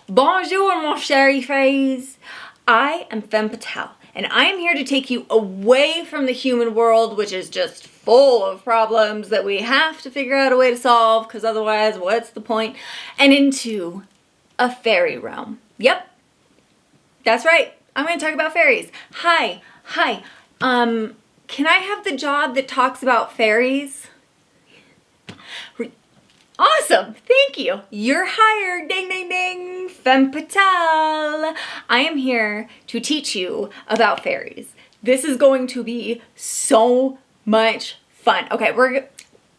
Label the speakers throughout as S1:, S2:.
S1: Bonjour, mon chéri Faeries. I am Femme Petal, and I am here to take you away from the human world, which is just full of problems that we have to figure out a way to solve, because otherwise, what's the point? And into a fairy realm. Yep, that's right. I'm going to talk about fairies. Hi. Can I have the job that talks about fairies? Awesome, thank you. You're hired, ding, ding, ding, Femme Petal. I am here to teach you about fairies. This is going to be so much fun. Okay, we're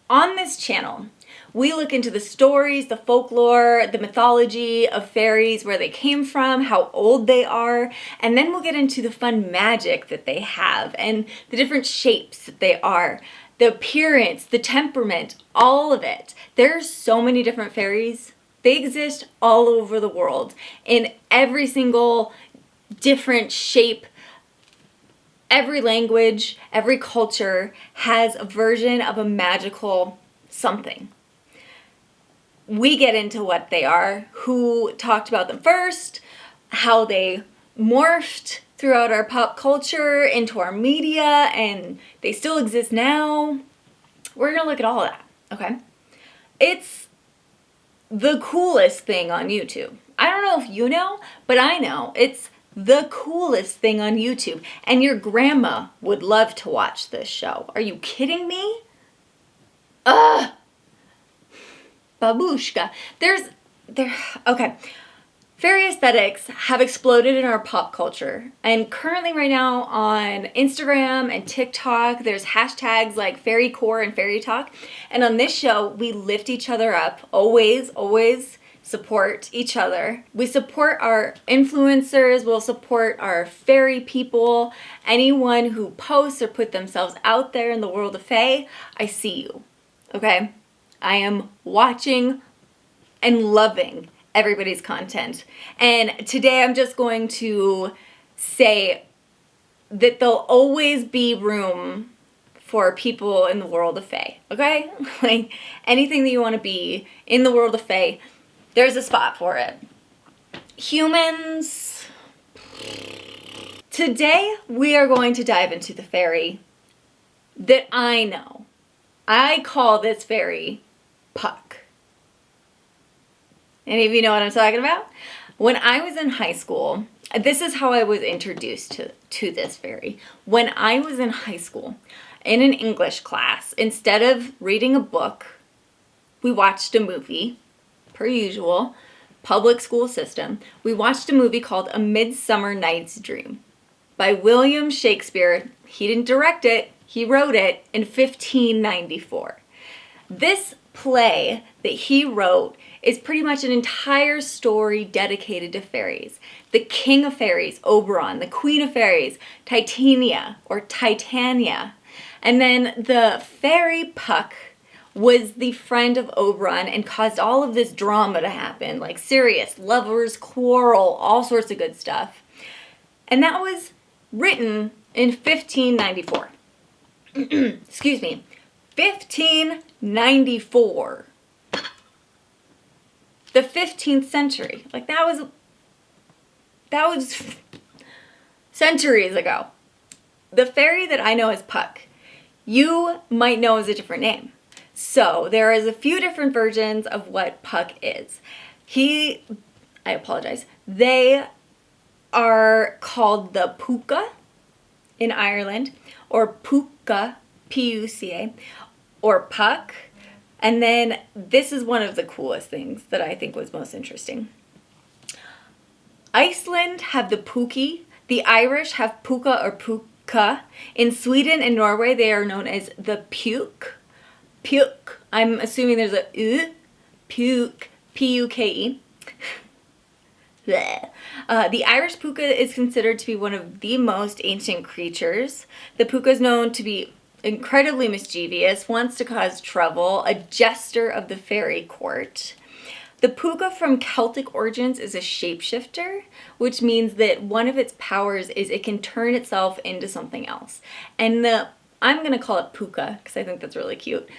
S1: on this channel. We look into the stories, the folklore, the mythology of fairies, where they came from, how old they are, and then we'll get into the fun magic that they have and the different shapes that they are. The appearance, the temperament, all of it. There's so many different fairies. They exist all over the world in every single different shape. Every language, every culture has a version of a magical something. We get into what they are, who talked about them first, how they morphed throughout our pop culture, into our media, and they still exist now. We're gonna look at all of that, okay? It's the coolest thing on YouTube. I don't know if you know, but I know it's the coolest thing on YouTube. And your grandma would love to watch this show. Are you kidding me? Babushka. Okay. Fairy aesthetics have exploded in our pop culture, and currently right now on Instagram and TikTok, there's hashtags like fairy core and fairy talk, and on this show, we lift each other up, always support each other. We support our influencers, we'll support our fairy people, anyone who posts or put themselves out there in the world of fae. I see you, okay? I am watching and loving everybody's content. And today I'm just going to say that there'll always be room for people in the world of fae, okay? Like anything that you want to be in the world of fae, there's a spot for it. Humans. Today we are going to dive into the fairy that I know. I call this fairy Puck. Any of you know what I'm talking about? When I was in high school, this is how I was introduced to this fairy. When I was in high school, in an English class, instead of reading a book, we watched a movie, per usual, public school system. We watched a movie called A Midsummer Night's Dream by William Shakespeare. He didn't direct it, he wrote it in 1594. This play that he wrote is pretty much an entire story dedicated to fairies. The king of fairies, Oberon, the queen of fairies, Titania or Titania. And then the fairy Puck was the friend of Oberon and caused all of this drama to happen, like serious lovers quarrel, all sorts of good stuff. And that was written in 1594. Excuse me, 1594. The 15th century. Like that was centuries ago. The fairy that I know as Puck, you might know as a different name. So there is a few different versions of what Puck is. I apologize. They are called the Puca in Ireland, or Puca, P-U-C-A, or Puck. And then this is one of the coolest things that I think was most interesting. Iceland have the Puke. The Irish have Puca or Puca. In Sweden and Norway, they are known as the Puke. Puke. I'm assuming there's a Puke, P-U-K-E. The Irish Puca is considered to be one of the most ancient creatures. The Puca is known to be incredibly mischievous, wants to cause trouble, a jester of the fairy court. The Puca from Celtic origins is a shapeshifter, which means that one of its powers is it can turn itself into something else. And I'm going to call it Puca because I think that's really cute.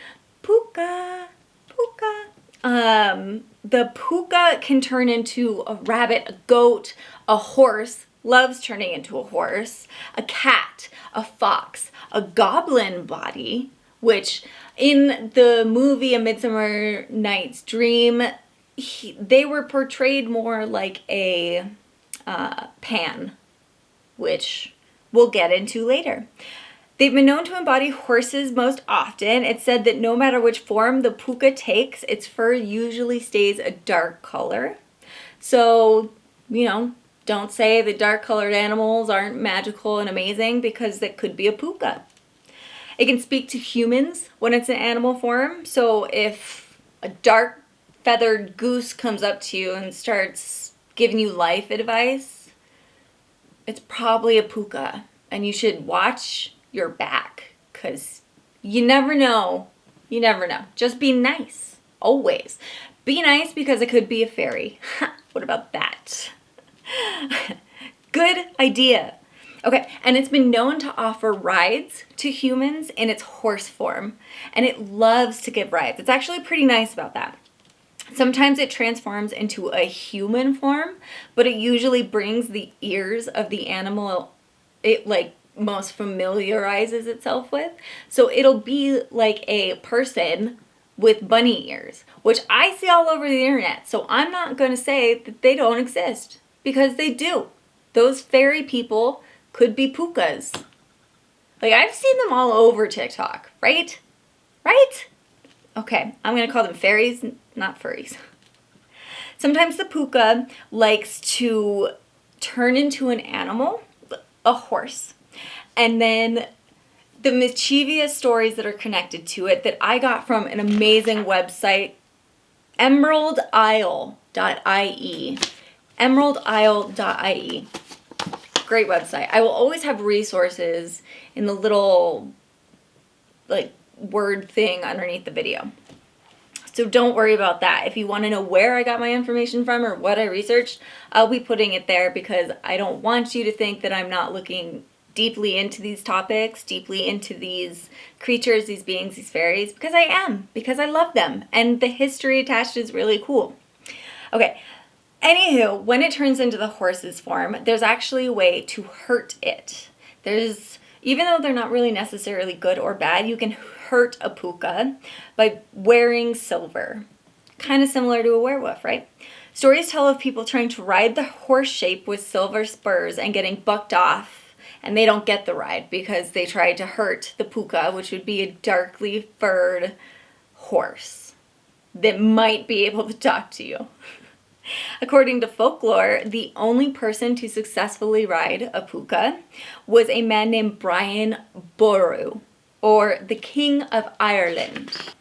S1: Puca, Puca. The Puka can turn into a rabbit, a goat, a horse, loves turning into a horse, a cat, a fox, a goblin body, which in the movie A Midsummer Night's Dream, they were portrayed more like a pan, which we'll get into later. They've been known to embody horses most often. It's said that no matter which form the Puka takes, its fur usually stays a dark color. So, don't say that dark colored animals aren't magical and amazing, because it could be a Puka. It can speak to humans when it's in animal form. So if a dark feathered goose comes up to you and starts giving you life advice, it's probably a Puka. And you should watch your back, because you never know. You never know. Just be nice. Always. Be nice, because it could be a fairy. What about that? Good idea. Okay, and it's been known to offer rides to humans in its horse form, and it loves to give rides. It's actually pretty nice about that. Sometimes it transforms into a human form, but it usually brings the ears of the animal it most familiarizes itself with. So it'll be like a person with bunny ears, which I see all over the internet. So I'm not going to say that they don't exist, because they do. Those fairy people could be Pukas. I've seen them all over TikTok, right? Right? Okay, I'm going to call them fairies, not furries. Sometimes the Puka likes to turn into an animal, a horse. And then the mischievous stories that are connected to it that I got from an amazing website, emeraldisle.ie. Emeraldisle.ie. Great website. I will always have resources in the little word thing underneath the video. So don't worry about that. If you want to know where I got my information from or what I researched, I'll be putting it there, because I don't want you to think that I'm not looking deeply into these topics, deeply into these creatures, these beings, these fairies, because I am, because I love them, and the history attached is really cool. Okay, anywho, when it turns into the horse's form, there's actually a way to hurt it. Even though they're not really necessarily good or bad, you can hurt a Puka by wearing silver. Kind of similar to a werewolf, right? Stories tell of people trying to ride the horse shape with silver spurs and getting bucked off, and they don't get the ride because they tried to hurt the Puka, which would be a darkly furred horse that might be able to talk to you. According to folklore, the only person to successfully ride a Puka was a man named Brian Boru, or the King of Ireland.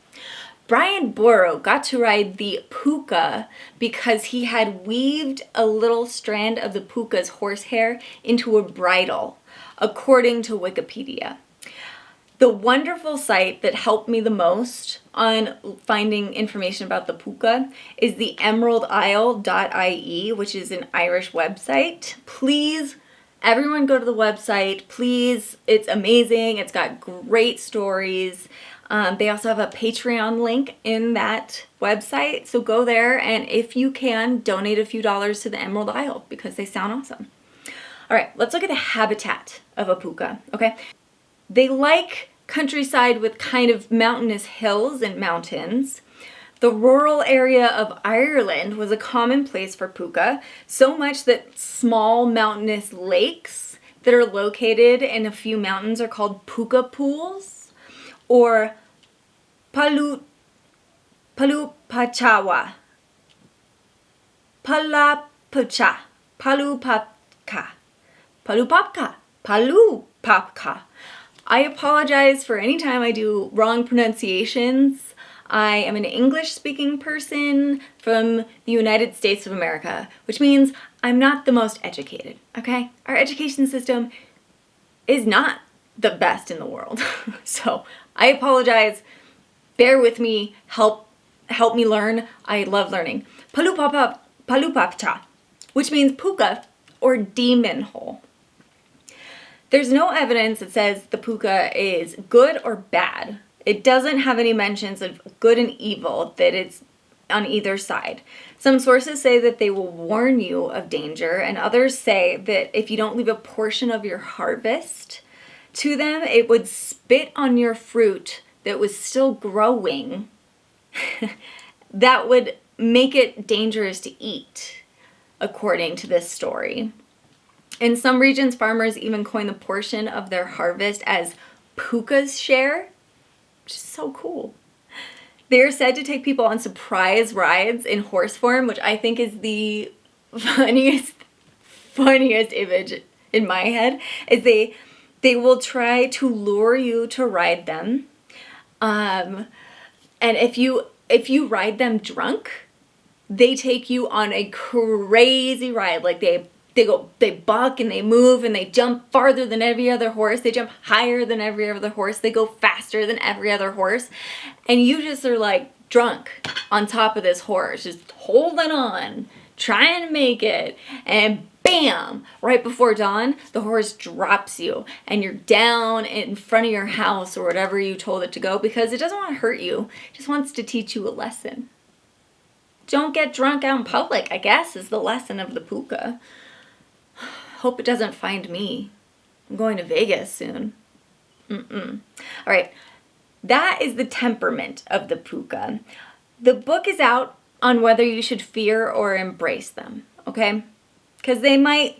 S1: Brian Boru got to ride the Puka because he had weaved a little strand of the Puka's horsehair into a bridle, according to Wikipedia. The wonderful site that helped me the most on finding information about the Puka is the emeraldisle.ie, which is an Irish website. Please, everyone go to the website. Please, it's amazing. It's got great stories. They also have a Patreon link in that website. So go there, and if you can, donate a few dollars to the Emerald Isle, because they sound awesome. All right, let's look at the habitat of a Puka, okay? They like countryside with kind of mountainous hills and mountains. The rural area of Ireland was a common place for Puka, so much that small mountainous lakes that are located in a few mountains are called Puka pools, or Palupachawa. Palapcha. Palupapka. I apologize for any time I do wrong pronunciations. I am an English-speaking person from the United States of America, which means I'm not the most educated, okay? Our education system is not the best in the world. So I apologize. Bear with me. Help me learn. I love learning. Palupapcha, which means Puka or demon hole. There's no evidence that says the Puka is good or bad. It doesn't have any mentions of good and evil, that it's on either side. Some sources say that they will warn you of danger, and others say that if you don't leave a portion of your harvest to them, it would spit on your fruit that was still growing. That would make it dangerous to eat, according to this story. In some regions, farmers even coin the portion of their harvest as Puca's share, which is so cool. They are said to take people on surprise rides in horse form, which I think is the funniest image in my head. Is they will try to lure you to ride them, and if you ride them drunk, they take you on a crazy ride. Like they buck and they move and they jump farther than every other horse. They jump higher than every other horse. They go faster than every other horse. And you just are like drunk on top of this horse, just holding on, trying to make it. And bam, right before dawn, the horse drops you and you're down in front of your house or whatever you told it to go, because it doesn't want to hurt you. It just wants to teach you a lesson. Don't get drunk out in public, I guess, is the lesson of the Puca. Hope it doesn't find me. I'm going to Vegas soon. All right, that is the temperament of the Puca. The book is out on whether you should fear or embrace them, okay? Because they might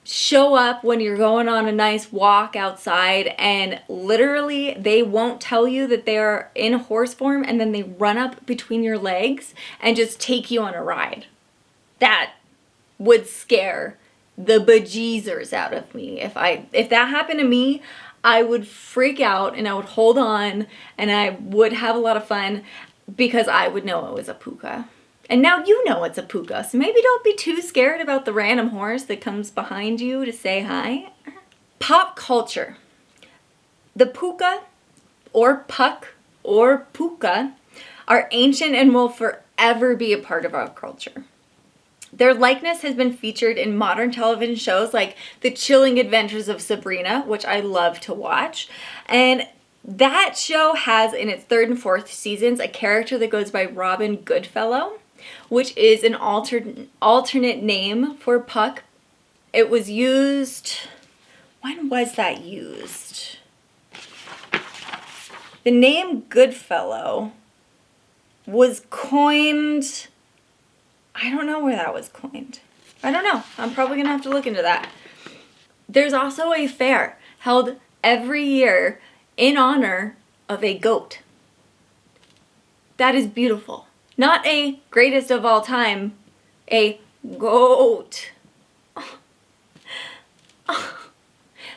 S1: show up when you're going on a nice walk outside and literally they won't tell you that they're in horse form, and then they run up between your legs and just take you on a ride. That would scare the bejeezers out of me. If that happened to me, I would freak out and I would hold on and I would have a lot of fun because I would know it was a Puca. And now you know it's a Puca, so maybe don't be too scared about the random horse that comes behind you to say hi. Pop culture. The Puca, or Puck, or Puca, are ancient and will forever be a part of our culture. Their likeness has been featured in modern television shows like The Chilling Adventures of Sabrina, which I love to watch. And that show has, in its 3rd and 4th seasons, a character that goes by Robin Goodfellow, which is an alternate name for Puck. It was used... When was that used? The name Goodfellow was coined... I don't know where that was coined. I don't know. I'm probably going to have to look into that. There's also a fair held every year in honor of a goat. That is beautiful. Not a greatest of all time, a goat. Oh. Oh.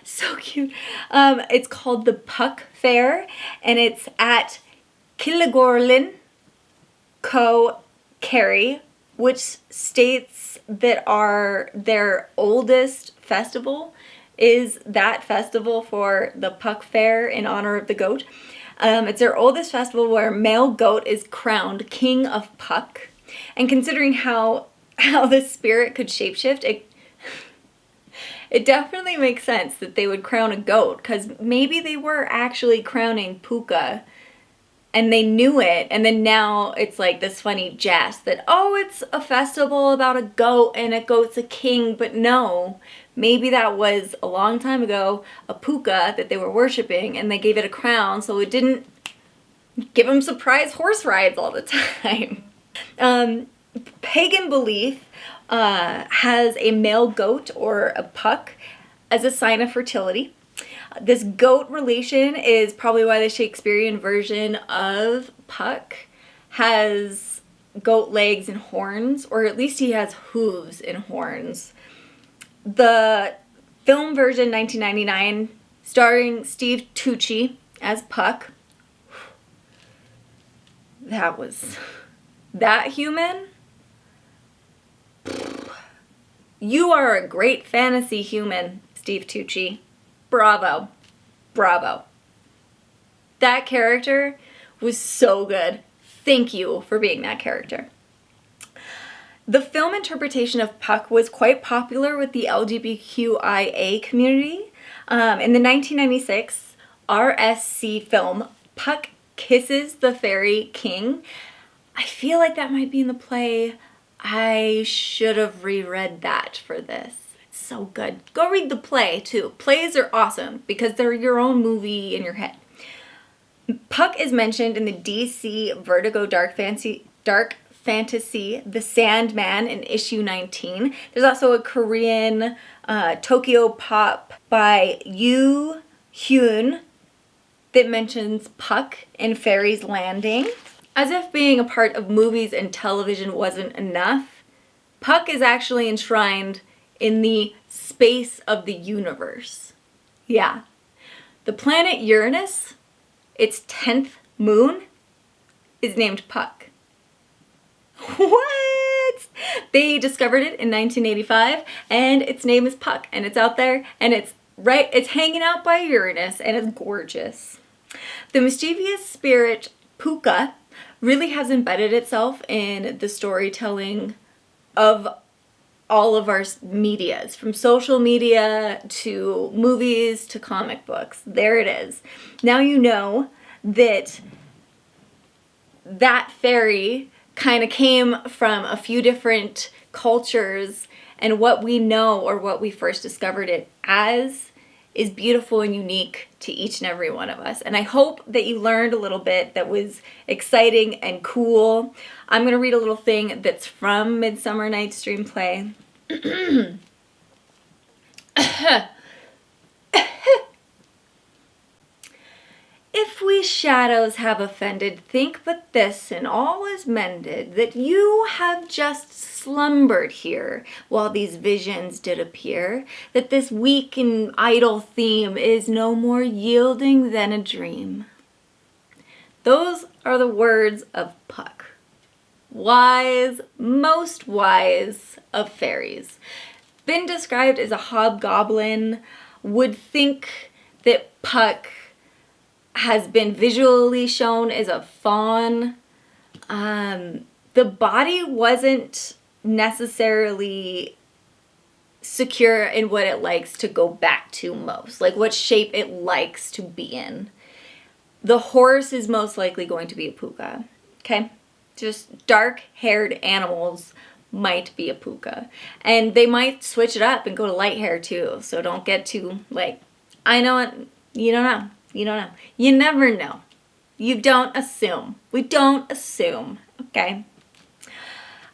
S1: So cute. It's called the Puck Fair, and it's at Keightley, Cherie, which states that their oldest festival is that festival for the Puck Fair in honor of the goat. It's their oldest festival where male goat is crowned king of Puck. And considering how the spirit could shapeshift, it definitely makes sense that they would crown a goat, because maybe they were actually crowning Puca and they knew it, and then now it's like this funny jest that, oh, it's a festival about a goat and a goat's a king, but no, maybe that was a long time ago a Puca that they were worshiping and they gave it a crown so it didn't give them surprise horse rides all the time. Pagan belief has a male goat or a Puck as a sign of fertility. This goat relation is probably why the Shakespearean version of Puck has goat legs and horns, or at least he has hooves and horns. The film version, 1999, starring Steve Tucci as Puck. That human? You are a great fantasy human, Steve Tucci. Bravo. Bravo. That character was so good. Thank you for being that character. The film interpretation of Puck was quite popular with the LGBTQIA community. In the 1996 RSC film Puck Kisses the Fairy King, I feel like that might be in the play. I should have reread that for this. It's so good. Go read the play too. Plays are awesome because they're your own movie in your head. Puck is mentioned in the DC Vertigo dark fantasy The Sandman in issue 19. There's also a Korean Tokyo pop by Yoo Hyun that mentions Puck in Faeries Landing. As if being a part of movies and television wasn't enough, Puck is actually enshrined in the space of the universe. Yeah. The planet Uranus, its 10th moon, is named Puck. What? They discovered it in 1985 and its name is Puck and it's out there and it's hanging out by Uranus and it's gorgeous. The mischievous spirit Puca really has embedded itself in the storytelling of all of our medias, from social media to movies to comic books. There it is. Now you know that fairy kind of came from a few different cultures, and what we know or what we first discovered it as is beautiful and unique to each and every one of us. And I hope that you learned a little bit that was exciting and cool. I'm going to read a little thing that's from Midsummer Night's Dream play. If we shadows have offended, think but this, and all is mended, that you have just slumbered here, while these visions did appear, that this weak and idle theme is no more yielding than a dream. Those are the words of Puck, wise, most wise of fairies. Been described as a hobgoblin, would think that Puck has been visually shown as a fawn. The body wasn't necessarily secure in what it likes to go back to most, like what shape it likes to be in. The horse is most likely going to be a Puca, okay? Just dark-haired animals might be a Puca. And they might switch it up and go to light hair too, so don't get too, like, I know it, you don't know. You don't know. You never know. You don't assume. We don't assume, okay?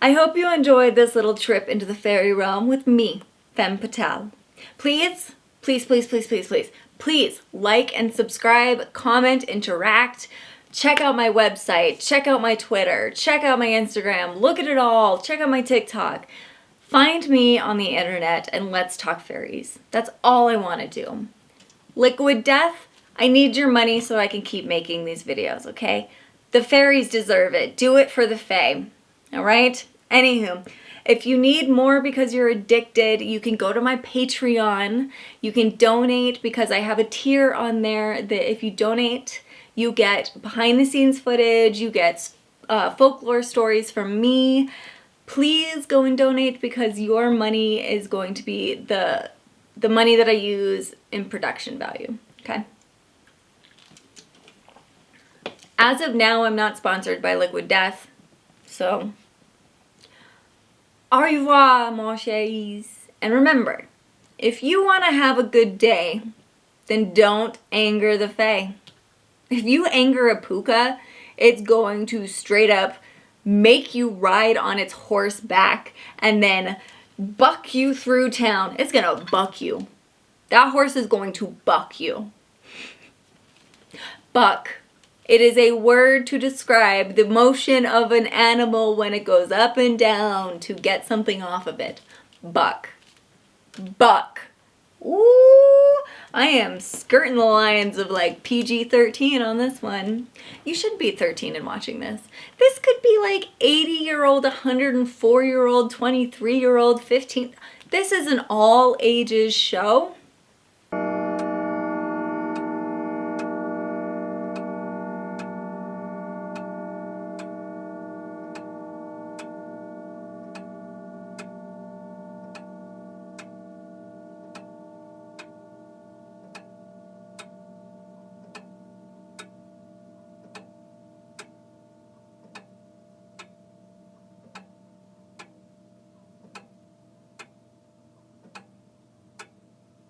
S1: I hope you enjoyed this little trip into the fairy realm with me, Femme Petal. Please, please, please, please, please, please, please like and subscribe, comment, interact. Check out my website. Check out my Twitter. Check out my Instagram. Look at it all. Check out my TikTok. Find me on the internet and let's talk fairies. That's all I want to do. Liquid Death, I need your money so I can keep making these videos, okay? The fairies deserve it. Do it for the fae, all right? Anywho, if you need more because you're addicted, you can go to my Patreon. You can donate because I have a tier on there that if you donate, you get behind the scenes footage, you get folklore stories from me. Please go and donate because your money is going to be the money that I use in production value, okay? As of now, I'm not sponsored by Liquid Death, so au revoir, mon chéris. And remember, if you want to have a good day, then don't anger the fae. If you anger a Puca, it's going to straight up make you ride on its horse back and then buck you through town. It's gonna buck you. That horse is going to buck you. Buck. It is a word to describe the motion of an animal when it goes up and down to get something off of it. Buck. Buck. Ooh, I am skirting the lines of like PG-13 on this one. You should be 13 and watching this. This could be like 80-year-old, 104-year-old, 23-year-old, 15. This is an all ages show.